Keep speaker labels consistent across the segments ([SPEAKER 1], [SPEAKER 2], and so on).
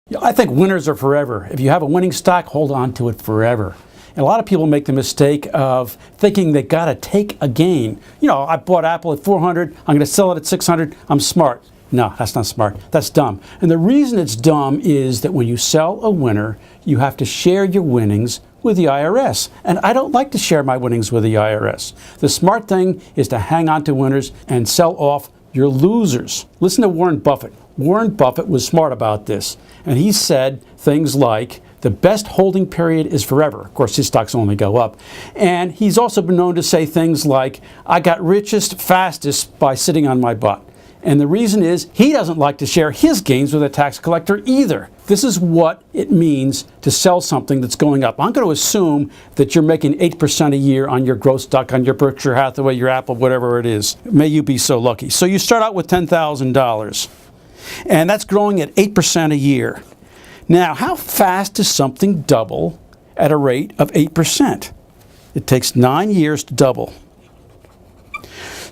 [SPEAKER 1] Yeah, I think winners are forever. If you have a winning stock, hold on to it forever. And a lot of people make the mistake of thinking they got to take a gain. You know, I bought Apple at 400, I'm going to sell it at 600, I'm smart. No, that's not smart. That's dumb. And the reason it's dumb is that when you sell a winner, you have to share your winnings with the IRS. And I don't like to share my winnings with the IRS. The smart thing is to hang on to winners and sell off your losers. Listen to Warren Buffett. Warren Buffett was smart about this, and he said things like, the best holding period is forever. Of course, his stocks only go up. And he's also been known to say things like, I got richest fastest by sitting on my butt. And the reason is he doesn't like to share his gains with a tax collector either. This is what it means to sell something that's going up. I'm going to assume that you're making 8% a year on your growth stock, on your Berkshire Hathaway, your Apple, whatever it is. May you be so lucky. So you start out with $10,000. And that's growing at 8% a year. Now, how fast does something double at a rate of 8%? It takes 9 years to double.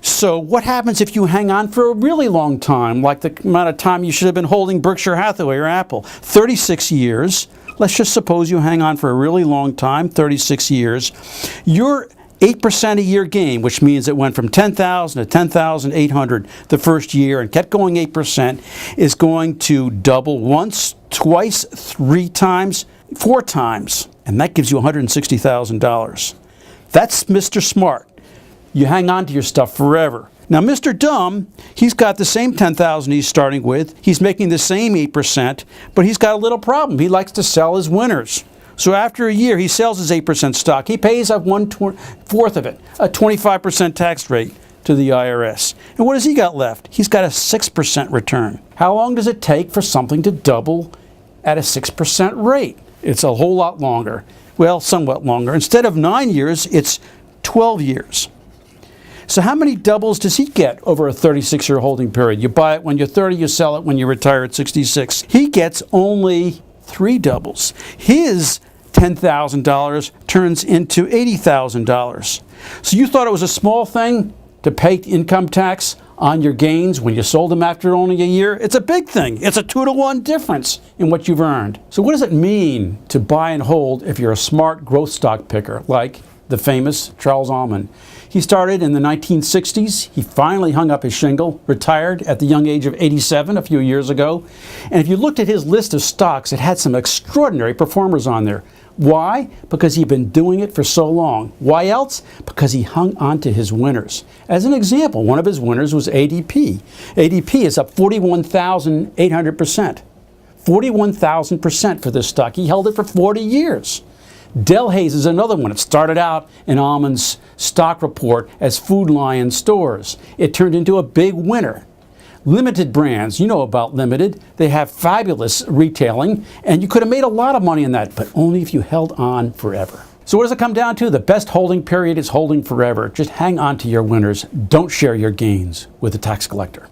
[SPEAKER 1] So what happens if you hang on for a really long time, like the amount of time you should have been holding Berkshire Hathaway or Apple? 36 years. Let's just suppose you hang on for a really long time, 36 years. Your 8% a year gain, which means it went from 10,000 to 10,800 the first year and kept going 8%, is going to double once, twice, 3 times, 4 times. And that gives you $160,000. That's Mr. Smart. You hang on to your stuff forever. Now, Mr. Dumb, he's got the same 10,000 he's starting with. He's making the same 8%, but he's got a little problem. He likes to sell his winners. So after a year, he sells his 8% stock. He pays up 1/4 of it, a 25% tax rate to the IRS. And what has he got left? He's got a 6% return. How long does it take for something to double at a 6% rate? It's a whole lot longer. Well, somewhat longer. Instead of 9 years, it's 12 years. So how many doubles does he get over a 36-year holding period? You buy it when you're 30, you sell it when you retire at 66. He gets only 3 doubles. His $10,000 turns into $80,000. So you thought it was a small thing to pay income tax on your gains when you sold them after only a year? It's a big thing. It's a 2-to-1 difference in what you've earned. So what does it mean to buy and hold if you're a smart growth stock picker like the famous Charles Almond? He started in the 1960s. He finally hung up his shingle, retired at the young age of 87 a few years ago. And if you looked at his list of stocks, it had some extraordinary performers on there. Why? Because he'd been doing it for so long. Why else? Because he hung on to his winners. As an example, one of his winners was ADP. ADP is up 41,800%. 41,000% for this stock. He held it for 40 years. Delhaize is another one. It started out in Almond's stock report as Food Lion stores. It turned into a big winner. Limited brands, you know about Limited. They have fabulous retailing, and you could have made a lot of money in that, but only if you held on forever. So what does it come down to? The best holding period is holding forever. Just hang on to your winners. Don't share your gains with the tax collector.